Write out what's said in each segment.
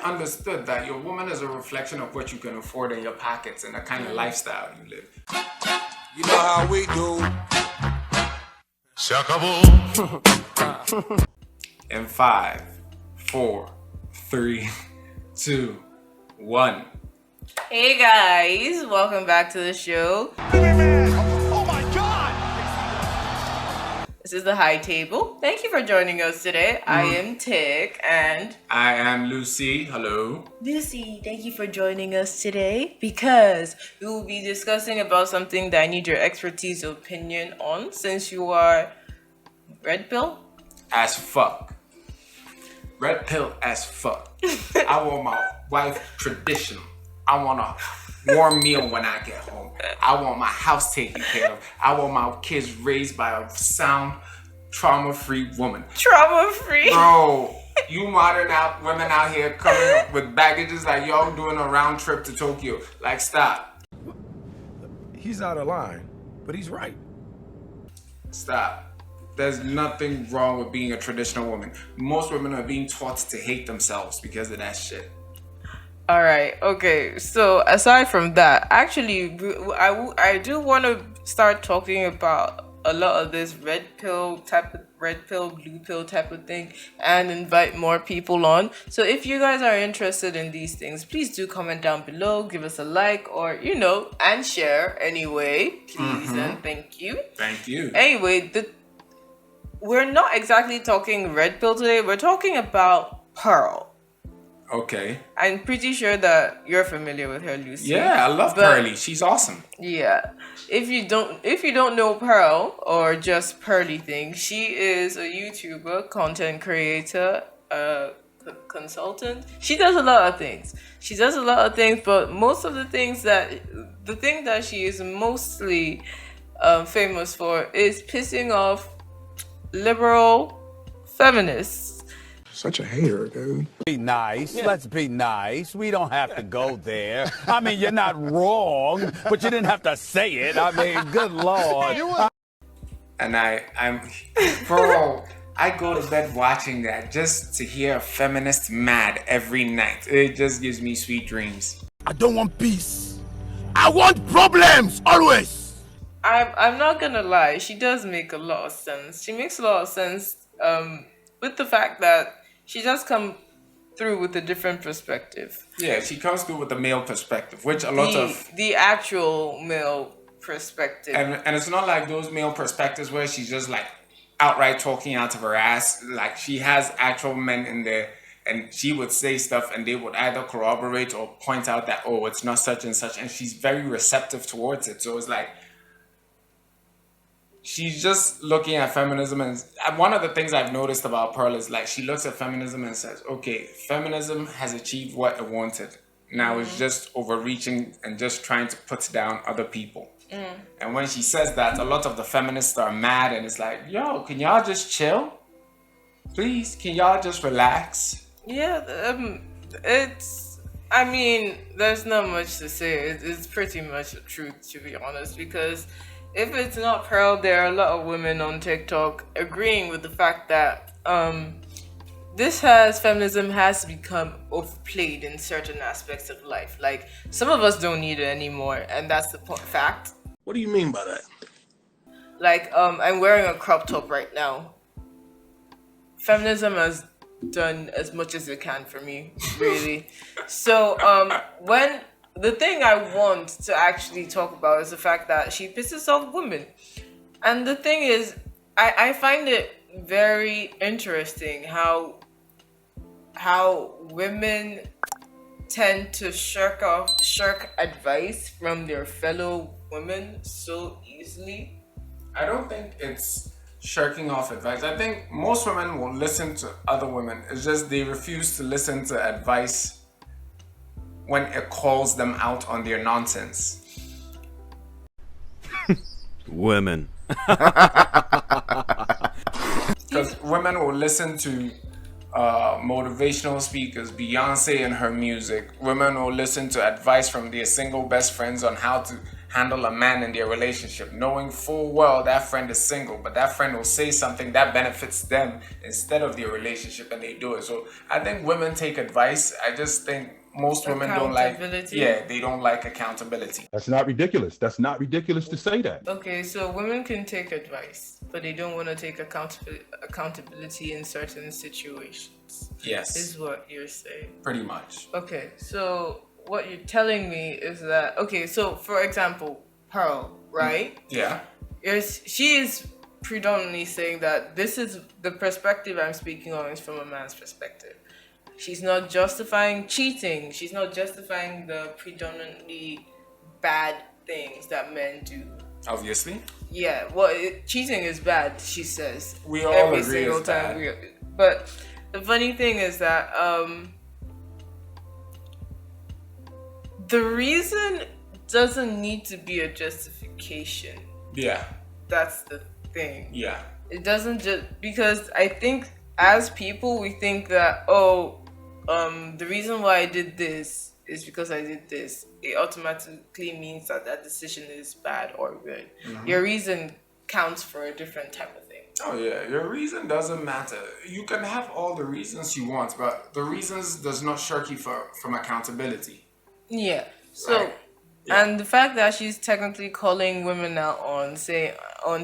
understood that your woman is a reflection of what you can afford in your pockets and the kind of lifestyle you live. You know how we do. In 5, 4, 3, 2, 1. Hey guys, welcome back to the show. Oh my God! This is the High Table. Thank you for joining us today. I am Tic and I am Luci. Hello. Lucy. Thank you for joining us today because we will be discussing about something that I need your expertise or opinion on, since you are red pill. As fuck. Red pill as fuck. I want my wife traditional. I want a warm meal when I get home. I want my house taken care of. I want my kids raised by a sound, trauma-free woman. Trauma-free? Bro, you modern women out here coming up with baggages like y'all doing a round trip to Tokyo. Like, stop. He's out of line, but he's right. Stop. There's nothing wrong with being a traditional woman. Most women are being taught to hate themselves because of that shit. All right. Okay. So aside from that, actually, I do want to start talking about a lot of this red pill, blue pill type of thing, and invite more people on. So if you guys are interested in these things, please do comment down below, give us a like, or and share anyway, please and thank you. Thank you. Anyway, we're not exactly talking red pill today. We're talking about Pearl. Okay. I'm pretty sure that you're familiar with her, Lucy. Yeah, I love Pearly. She's awesome. Yeah. If you don't know Pearl or just PearlyThingz, she is a YouTuber, content creator, consultant. She does a lot of things. But most of the thing that she is mostly famous for is pissing off liberal feminists. Such a hater, dude. Be nice. Yeah. Let's be nice. We don't have to go there. I mean, you're not wrong, but you didn't have to say it. I mean, good Lord. And bro, I go to bed watching that just to hear a feminist mad every night. It just gives me sweet dreams. I don't want peace. I want problems, always. I'm not gonna lie, she does make a lot of sense. She makes a lot of sense with the fact that she does come through with a different perspective. Yeah, she comes through with the male perspective, which the actual male perspective. And it's not like those male perspectives where she's just like outright talking out of her ass. Like, she has actual men in there, and she would say stuff and they would either corroborate or point out that, oh, it's not such and such, and she's very receptive towards it. So it's like she's just looking at feminism, and one of the things I've noticed about Pearl is like she looks at feminism and says, okay, feminism has achieved what it wanted. Now it's just overreaching and just trying to put down other people. And when she says that, a lot of the feminists are mad, and it's like, yo, can y'all just chill? Please, can y'all just relax? Yeah, there's not much to say. It's pretty much the truth, to be honest, because if it's not Pearl, there are a lot of women on TikTok agreeing with the fact that feminism has become overplayed in certain aspects of life. Like, some of us don't need it anymore, and that's the fact. What do you mean by that? Like, I'm wearing a crop top right now. Feminism has done as much as it can for me, really. So, when the thing I want to actually talk about is the fact that she pisses off women. And the thing is, I find it very interesting how women tend to shirk advice from their fellow women so easily. I don't think it's shirking off advice. I think most women will listen to other women. It's just they refuse to listen to advice when it calls them out on their nonsense. Women. Because women will listen to motivational speakers, Beyonce and her music. Women will listen to advice from their single best friends on how to handle a man in their relationship, knowing full well that friend is single, but that friend will say something that benefits them instead of their relationship, and they do it. So I think women take advice. I just think most women don't like, they don't like accountability. That's not ridiculous. That's not ridiculous to say that. Okay, so women can take advice, but they don't want to take accountability in certain situations. Yes. Is what you're saying. Pretty much. Okay, so what you're telling me is that, okay, so for example, Pearl, right? Yeah. She is predominantly saying that this is the perspective I'm speaking on is from a man's perspective. She's not justifying cheating. She's not justifying the predominantly bad things that men do. Obviously. Yeah, well, cheating is bad, she says. We all every agree single it's time. bad. But the funny thing is that the reason doesn't need to be a justification. Yeah. That's the thing. Yeah. It doesn't just, because I think as people we think that, the reason why I did this is because I did this. It automatically means that that decision is bad or good. Mm-hmm. Your reason counts for a different type of thing. Oh yeah, your reason doesn't matter. You can have all the reasons you want, but the reasons does not shirk you from accountability. Yeah. So, right. Yeah. And the fact that she's technically calling women out on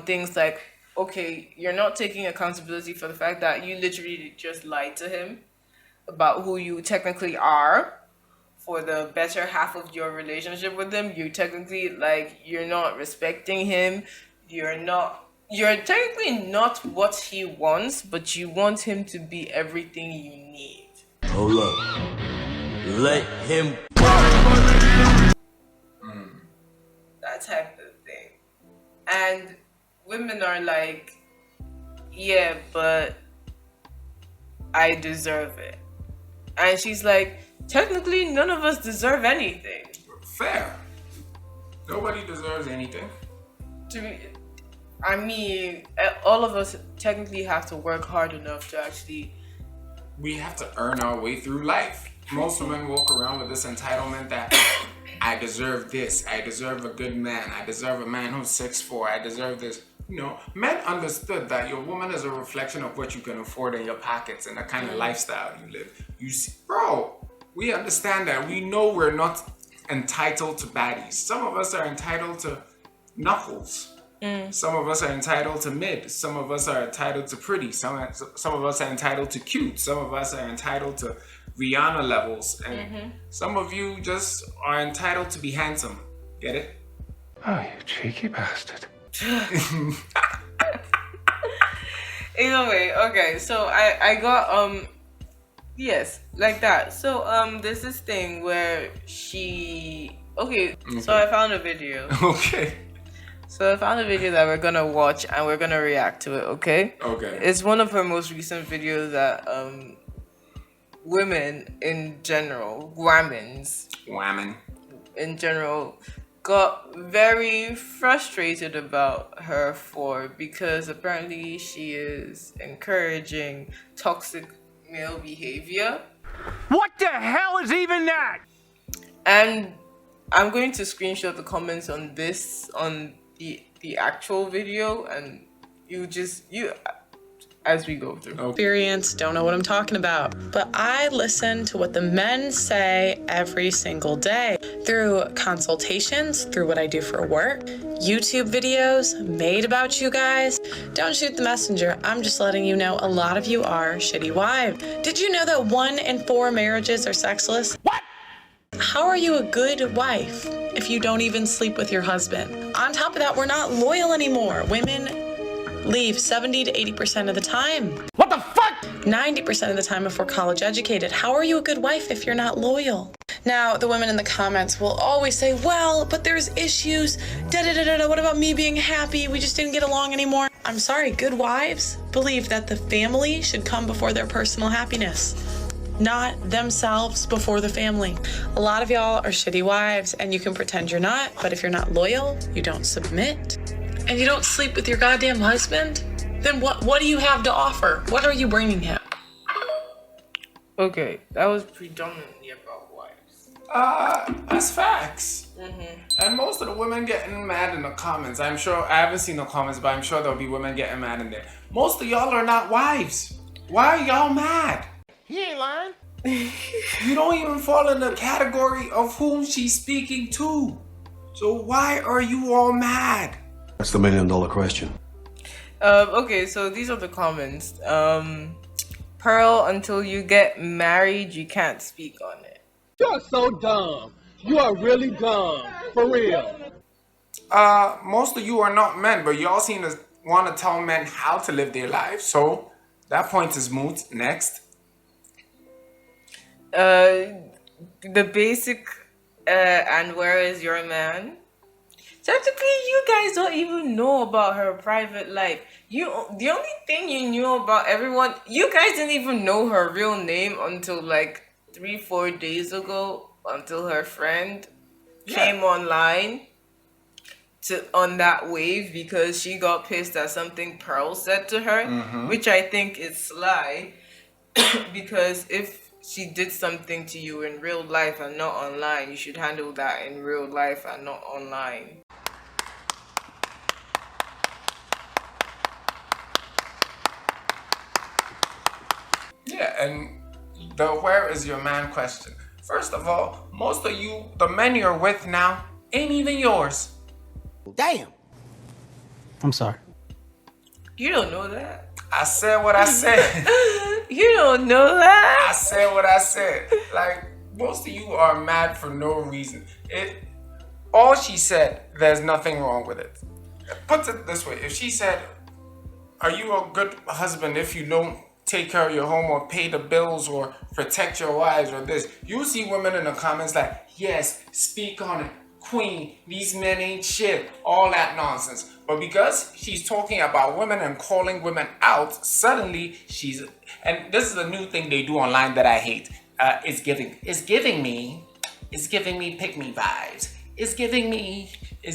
things like, okay, you're not taking accountability for the fact that you literally just lied to him about who you technically are for the better half of your relationship with him. You're technically you're not respecting him. You're technically not what he wants, but you want him to be everything you need. Hold up. Let him. That type of thing. And women are like, yeah, but I deserve it. And she's like, technically, none of us deserve anything. Fair. Nobody deserves anything. I mean, all of us technically have to work hard enough to actually... We have to earn our way through life. Most women walk around with this entitlement that I deserve this. I deserve a good man. I deserve a man who's 6'4". I deserve this. You know, men understood that your woman is a reflection of what you can afford in your pockets and the kind of lifestyle you live. You see, bro, we understand that. We know we're not entitled to baddies. Some of us are entitled to knuckles. Some of us are entitled to mid. Some of us are entitled to pretty. Some of us are entitled to cute. Some of us are entitled to Rihanna levels. And some of you just are entitled to be handsome. Get it? Oh, you cheeky bastard. Anyway, okay, so I got yes, like that. So there's this thing where she so I found a video. Okay. So I found a video that we're gonna watch and we're gonna react to it, okay? Okay. It's one of her most recent videos that women in general, women in general, got very frustrated about her because apparently she is encouraging toxic male behavior. What the hell is even that? And I'm going to screenshot the comments on this, on the actual video, and you as we go through. Experience, don't know what I'm talking about. But I listen to what the men say every single day through consultations, through what I do for work, YouTube videos made about you guys. Don't shoot the messenger. I'm just letting you know a lot of you are shitty wives. Did you know that 1 in 4 marriages are sexless? What? How are you a good wife if you don't even sleep with your husband? On top of that, we're not loyal anymore. Women leave 70 to 80% of the time. What the fuck? 90% of the time if we're college educated. How are you a good wife if you're not loyal? Now, the women in the comments will always say, well, but there's issues. Da-da-da-da-da. What about me being happy? We just didn't get along anymore. I'm sorry, good wives believe that the family should come before their personal happiness, not themselves before the family. A lot of y'all are shitty wives and you can pretend you're not, but if you're not loyal, you don't submit, and you don't sleep with your goddamn husband, then what do you have to offer? What are you bringing him? Okay, that was predominantly about wives. That's facts. And most of the women getting mad in the comments. I'm sure, I haven't seen the comments, but I'm sure there'll be women getting mad in there. Most of y'all are not wives. Why are y'all mad? He ain't lying. You don't even fall in the category of whom she's speaking to. So why are you all mad? That's the $1 million question. Okay, so these are the comments. Pearl, until you get married, you can't speak on it. You are so dumb. You are really dumb. For real. Most of you are not men, but y'all seem to want to tell men how to live their lives. So that point is moot. Next. The basic, and where is your man? Technically, you guys don't even know about her private life. The only thing you knew about everyone, you guys didn't even know her real name until like 3-4 days ago, until her friend came online on that wave because she got pissed at something Pearl said to her, which I think is sly. Because if she did something to you in real life and not online, you should handle that in real life and not online. Yeah, and the where is your man question. First of all, most of you, the men you're with now, ain't even yours. Damn. I'm sorry. You don't know that. I said what I said. You don't know that. I said what I said. Like, most of you are mad for no reason. All she said, there's nothing wrong with it. Put it this way, if she said, are you a good husband if you don't take care of your home or pay the bills or protect your wives or this, you see women in the comments like, yes, speak on it, queen, these men ain't shit, all that nonsense. But because she's talking about women and calling women out, suddenly and this is a new thing they do online that I hate. It's giving me pick me vibes.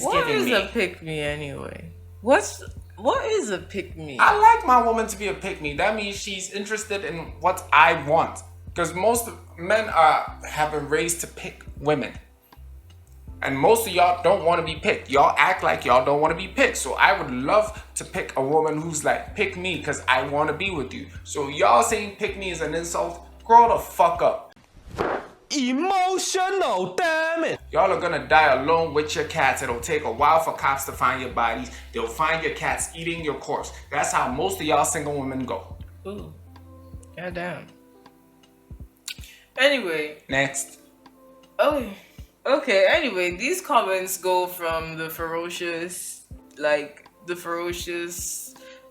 What is a pick me anyway? What is a pick me? I like my woman to be a pick me. That means she's interested in what I want. Because most men have been raised to pick women. And most of y'all don't want to be picked. Y'all act like y'all don't want to be picked. So I would love to pick a woman who's like, pick me because I want to be with you. So y'all saying pick me is an insult? Grow the fuck up. Emotional, damn it. Y'all are gonna die alone with your cats. It'll take a while for cops to find your bodies. They'll find your cats eating your corpse. That's how most of y'all single women go. Ooh. Goddamn. Anyway. Next. Oh, okay. Anyway, these comments go from the ferocious,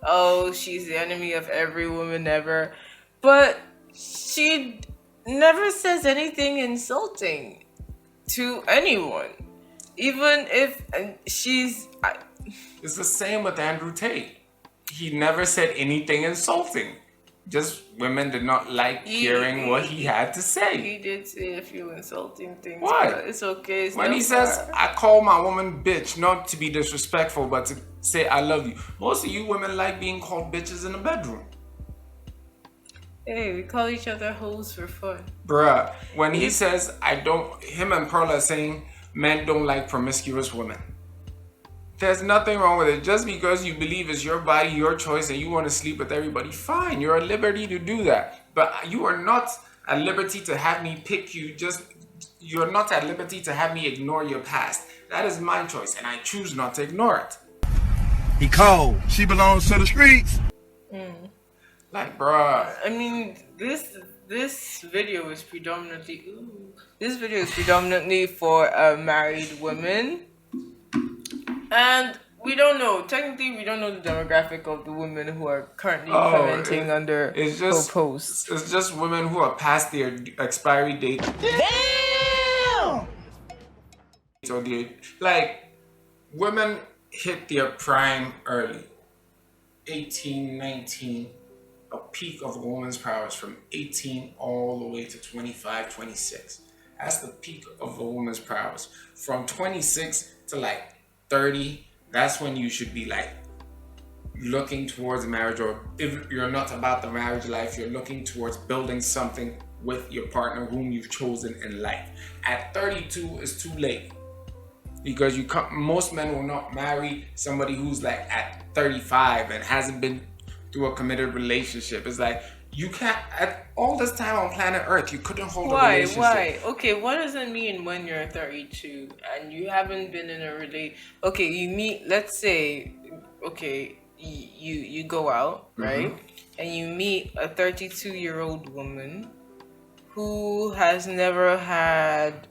oh, she's the enemy of every woman ever. But she never says anything insulting to anyone. Even if It's the same with Andrew Tate. He never said anything insulting. Just women did not like hearing what he had to say. He did say a few insulting things. What? But it's okay. When he says, I call my woman bitch, not to be disrespectful, but to say I love you. Most of you women like being called bitches in the bedroom. Hey, we call each other hoes for fun. Bruh, when he says, him and Pearl are saying men don't like promiscuous women. There's nothing wrong with it. Just because you believe it's your body, your choice, and you want to sleep with everybody, fine. You're at liberty to do that. But you are not at liberty to have me pick you. You're not at liberty to have me ignore your past. That is my choice, and I choose not to ignore it. He cold. She belongs to the streets. Like, bruh. I mean, this video is predominantly for married women. And we don't know. Technically, we don't know the demographic of the women who are currently commenting under her posts. It's just women who are past their expiry date. Damn! So women hit their prime early. 18, 19. A peak of a woman's power is from 18 all the way to 25, 26. That's the peak of a woman's prowess. From 26 to 30, that's when you should be looking towards marriage, or if you're not about the marriage life, you're looking towards building something with your partner whom you've chosen in life. At 32 is too late. Because most men will not marry somebody who's like at 35 and hasn't been through a committed relationship. It's like, you can't, at all this time on planet Earth, you couldn't hold a relationship. Why? Okay, what does it mean when you're 32 and you haven't been in a relationship? Okay, you meet, let's say, okay, you go out, right? And you meet a 32-year-old woman who has never had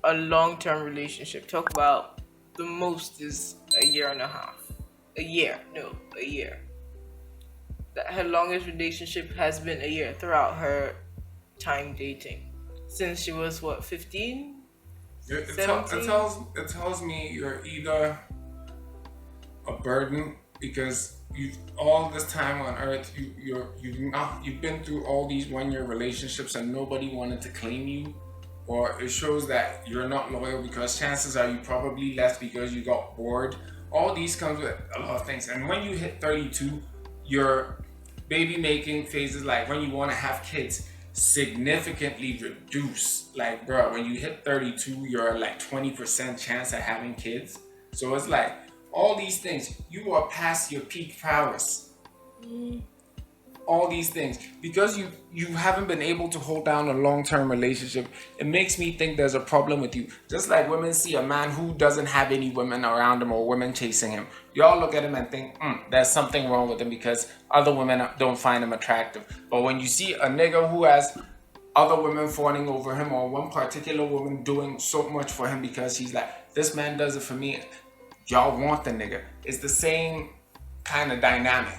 a long-term relationship. Talk about the most is a year and a half. A year. That her longest relationship has been a year throughout her time dating. Since she was, what, 15? It tells me you're either a burden because you've all this time on earth you've been through all these 1-year relationships and nobody wanted to claim you, or it shows that you're not loyal because chances are you probably left because you got bored. All these comes with a lot of things. And when you hit 32, your baby making phases, like when you want to have kids, significantly reduce. Like, bro, when you hit 32, you're like 20% chance of having kids. So it's like all these things, you are past your peak prowess. All these things, because you haven't been able to hold down a long-term relationship, it makes me think there's a problem with you. Just like women see a man who doesn't have any women around him or women chasing him, y'all look at him and think, there's something wrong with him because other women don't find him attractive. But when you see a nigga who has other women fawning over him, or one particular woman doing so much for him because he's like, this man does it for me, y'all want the nigga. It's the same kind of dynamic.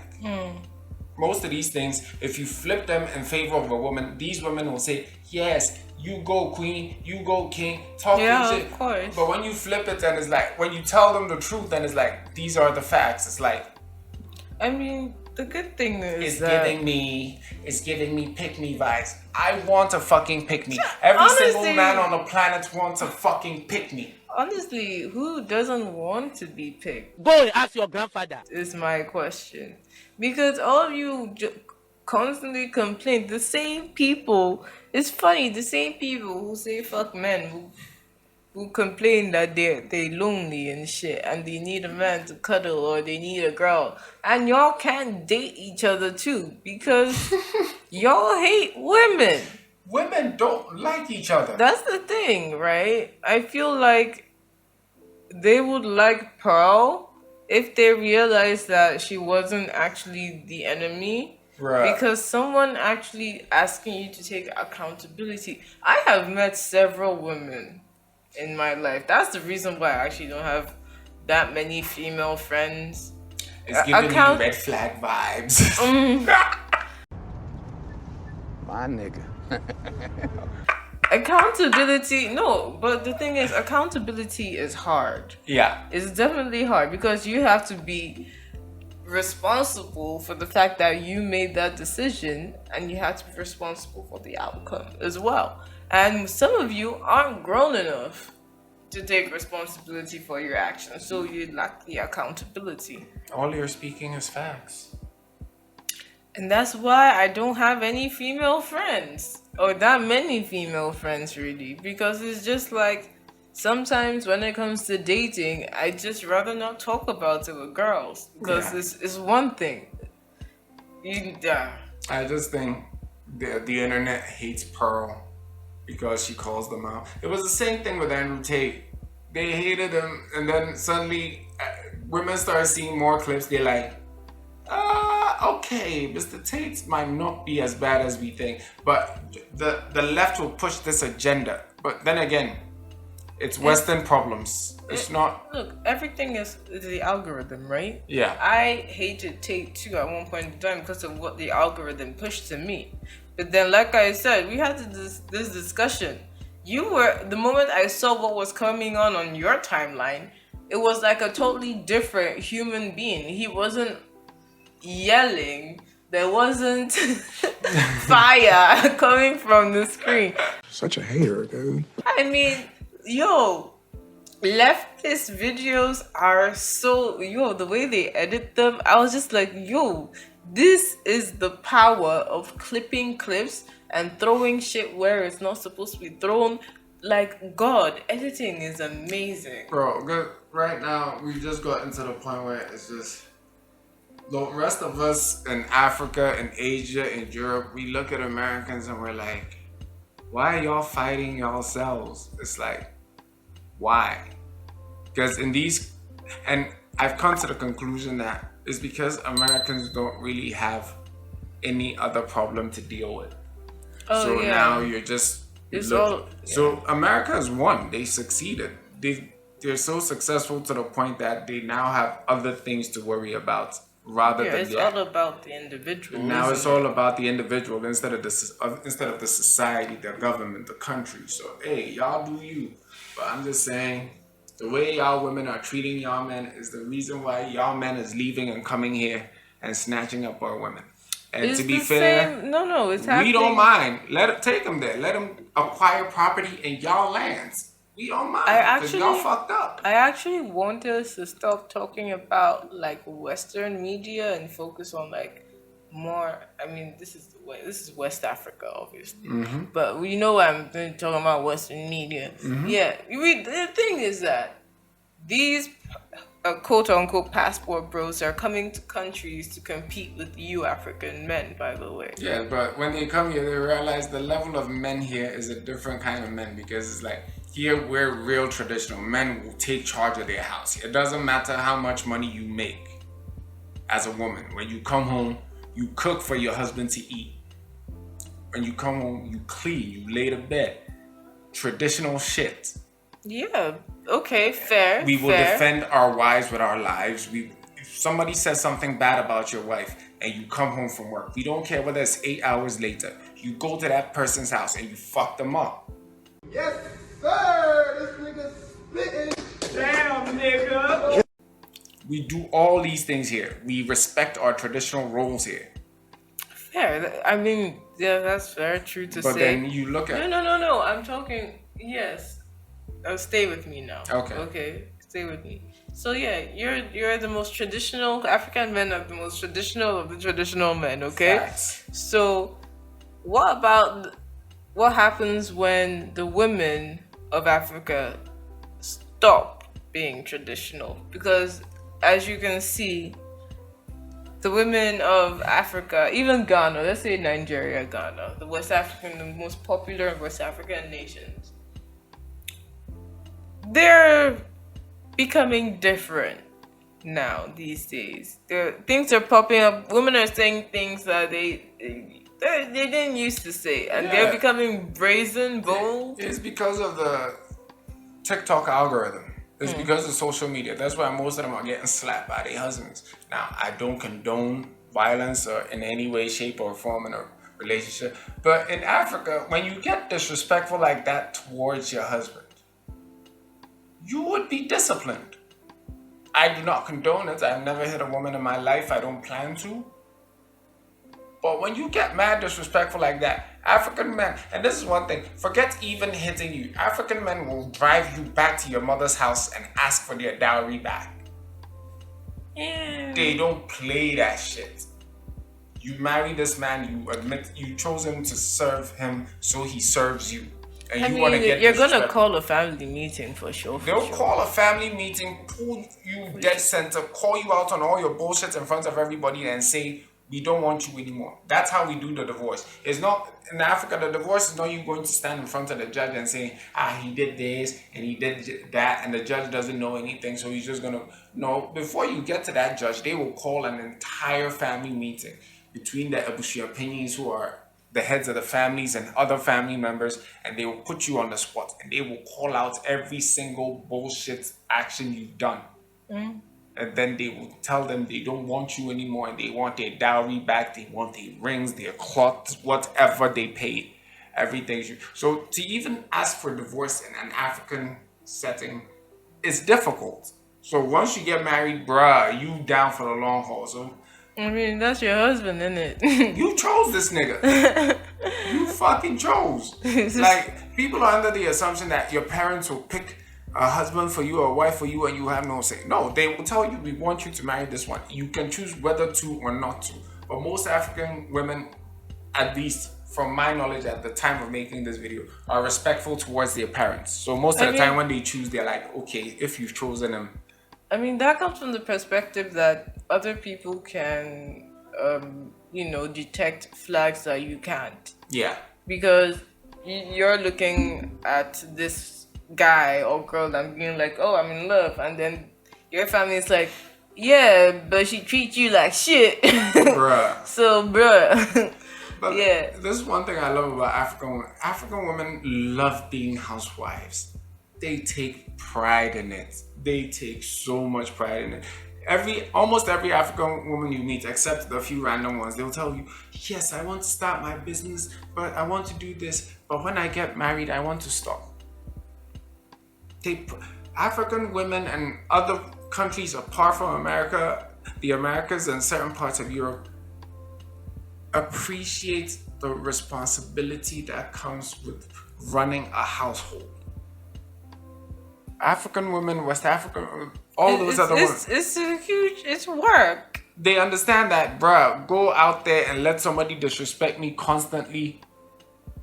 Most of these things, if you flip them in favor of a woman, these women will say, yes, you go queen, you go king, talk your shit. Of course. But when you flip it, then it's like, when you tell them the truth, then it's like, these are the facts. It's like, I mean, the good thing is it's giving me pick me vibes. I want a fucking pick me. Every single man on the planet wants a fucking pick me. Honestly, who doesn't want to be picked? Go and ask your grandfather. Is my question. Because all of you constantly complain. The same people, it's funny, the same people who say fuck men, who complain that they lonely and shit and they need a man to cuddle or they need a girl. And y'all can't date each other too because y'all hate women. Women don't like each other. That's the thing, right? I feel like they would like Pearl if they realized that she wasn't actually the enemy. Right. Because someone actually asking you to take accountability. I have met several women in my life. That's the reason why I actually don't have that many female friends. It's giving me red flag vibes. My nigga. Accountability, no, but the thing is, accountability is hard. Yeah. It's definitely hard because you have to be responsible for the fact that you made that decision and you have to be responsible for the outcome as well. And some of you aren't grown enough to take responsibility for your actions, so you lack the accountability. All you're speaking is facts. And that's why I don't have any female friends, or that many female friends really, because it's just like sometimes when it comes to dating, I just rather not talk about it with girls because it's one thing. I just think the internet hates Pearl because she calls them out. It was the same thing with Andrew Tate. They hated him, and then suddenly women started seeing more clips. They're like, okay, Mr. Tate might not be as bad as we think, but the left will push this agenda. But then again, it's Western problems. It's not. Look, everything is the algorithm, right? Yeah. I hated Tate too at one point in time because of what the algorithm pushed to me. But then, like I said, we had this discussion. The moment I saw what was coming on your timeline, it was like a totally different human being. He wasn't yelling. There wasn't fire coming from the screen. Such a hater, dude. I mean, leftist videos are so, the way they edit them, I was just like, This is the power of clipping clips and throwing shit where it's not supposed to be thrown. Like, God, editing is amazing. Bro, good. Right now, we just got into the point where it's just the rest of us in Africa and Asia and Europe, we look at Americans and we're like, why are y'all fighting yourselves? It's like, why? Because in these, and I've come to the conclusion that it's because Americans don't really have any other problem to deal with. So now you're just So America has won. They succeeded. They're so successful to the point that they now have other things to worry about rather than it's all about the individual. Now it's all about the individual instead of the society, the government, the country. So hey, y'all do you. But I'm just saying, the way y'all women are treating y'all men is the reason why y'all men is leaving and coming here and snatching up our women. And it's to be fair, it's happening. We don't mind. Take them there. Let them acquire property in y'all lands. We don't mind. Because y'all fucked up. I actually want us to stop talking about like Western media and focus on like more. I mean, this is West Africa, obviously. Mm-hmm. But we know I'm talking about Western media. Mm-hmm. Yeah, the thing is that these quote unquote passport bros are coming to countries to compete with you African men, by the way. Yeah, but when they come here, they realize the level of men here is a different kind of men, because it's like here we're real traditional. Men will take charge of their house. It doesn't matter how much money you make as a woman. When you come home, you cook for your husband to eat. When you come home, you clean, you lay the bed. Traditional shit. Yeah, okay, fair. We will defend our wives with our lives. If somebody says something bad about your wife and you come home from work, we don't care whether it's 8 hours later. You go to that person's house and you fuck them up. Yes, sir. This nigga spitting. Damn, nigga. We do all these things here. We respect our traditional roles here. Fair. I mean, yeah, that's very true to say. But then you look at... No. I'm talking... Yes. Stay with me now. Okay. Stay with me. So yeah, you're the most traditional African men are the most traditional of the traditional men. Okay. Facts. So, what happens when the women of Africa stop being traditional? Because as you can see, the women of Africa, even Ghana, let's say Nigeria, Ghana, the most popular West African nations, they're becoming different now these days. Things are popping up. Women are saying things that they didn't used to say, and they're becoming brazen, bold. It's because of the TikTok algorithm. It's because of social media. That's why most of them are getting slapped by their husbands. Now, I don't condone violence or in any way, shape, or form in a relationship. But in Africa, when you get disrespectful like that towards your husband, you would be disciplined. I do not condone it. I've never hit a woman in my life. I don't plan to. But when you get mad disrespectful like that, African men, and this is one thing, forget even hitting you. African men will drive you back to your mother's house and ask for their dowry back. Yeah. They don't play that shit. You marry this man, you admit you chose him to serve him, so he serves you. And you're gonna call a family meeting for sure. They'll call a family meeting, pull you dead center, call you out on all your bullshit in front of everybody and say, we don't want you anymore. That's how we do the divorce. It's not, in Africa, the divorce is not you going to stand in front of the judge and saying, he did this and he did that, and the judge doesn't know anything, so he's just gonna, no, before you get to that judge, they will call an entire family meeting between the Abusiapini's, who are the heads of the families and other family members, and they will put you on the spot and they will call out every single bullshit action you've done. And then they will tell them they don't want you anymore and they want their dowry back, they want their rings, their clothes, whatever they paid. Everything. So to even ask for divorce in an African setting is difficult. So once you get married, bruh, you down for the long haul. So I mean, that's your husband, isn't it? You chose this nigga. You fucking chose. Like, people are under the assumption that your parents will pick a husband for you or a wife for you and you have no say. No, they will tell you, we want you to marry this one. You can choose whether to or not to. but most African women, at least from my knowledge at the time of making this video, are respectful towards their parents. So most of the time when they choose, they're like, okay, if you've chosen them. I mean, that comes from the perspective that other people can, you know, detect flags that you can't. Yeah. Because you're looking at this guy or girl and being like, oh, I'm in love. And then your family is like, yeah, but she treats you like shit. Bruh. So, bruh. But yeah. This is one thing I love about African women. African women love being housewives. They take pride in it. They take so much pride in it. Almost every African woman you meet, except the few random ones, they'll tell you, yes, I want to start my business, but I want to do this, but when I get married, I want to stop. African women and other countries apart from America, the Americas and certain parts of Europe, appreciate the responsibility that comes with running a household. African women, West African, all those other women. It's work. They understand that, bruh, go out there and let somebody disrespect me constantly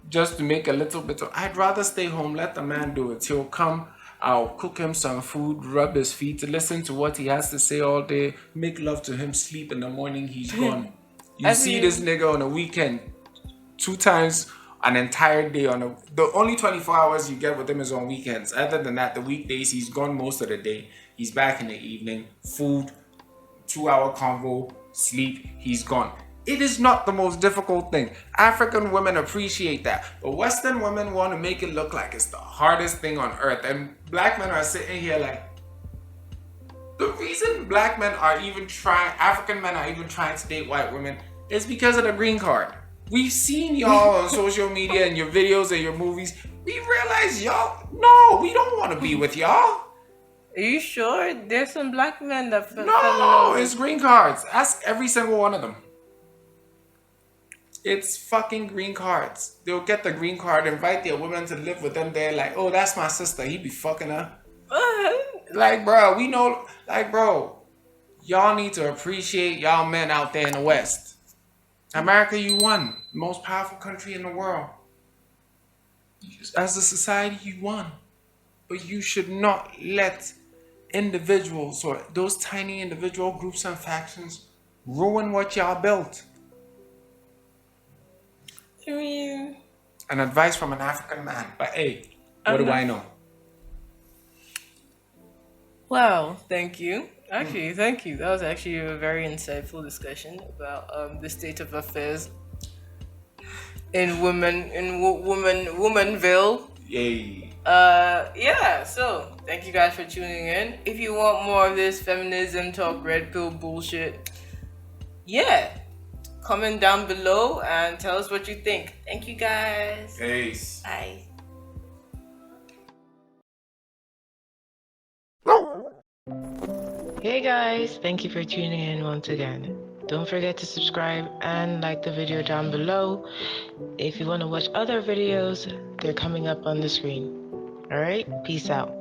just to make a little bit of... I'd rather stay home, let the man do it. He'll come, I'll cook him some food, rub his feet, listen to what he has to say all day, make love to him, sleep in the morning, he's gone. You see this nigga on a weekend 2 times an entire day. The only 24 hours you get with him is on weekends. Other than that, the weekdays, he's gone most of the day. He's back in the evening, food, 2-hour convo, sleep, he's gone. It is not the most difficult thing. African women appreciate that. But Western women want to make it look like it's the hardest thing on earth. And black men are sitting here like, the reason black men are even trying, African men are even trying to date white women is because of the green card. We've seen y'all on social media and your videos and your movies. We realize y'all, no, we don't want to be with y'all. Are you sure? There's some black men that No, it's green cards. Ask every single one of them. It's fucking green cards. They'll get the green card, invite their women to live with them. They're like, oh, that's my sister. He be fucking her. Like, bro, we know, like, bro, y'all need to appreciate y'all men out there in the West. America, you won. Most powerful country in the world. As a society, you won. But you should not let individuals or those tiny individual groups and factions ruin what y'all built. I mean... An advice from an African man. But hey, what do I know? Wow, thank you. Actually, thank you. That was actually a very insightful discussion about the state of affairs in Womanville. Yay. Yeah, so thank you guys for tuning in. If you want more of this feminism talk, red pill bullshit, yeah, comment down below and tell us what you think. Thank you guys. Peace. Bye. Hey guys, thank you for tuning in once again. Don't forget to subscribe and like the video down below. If you want to watch other videos, they're coming up on the screen. Alright, peace out.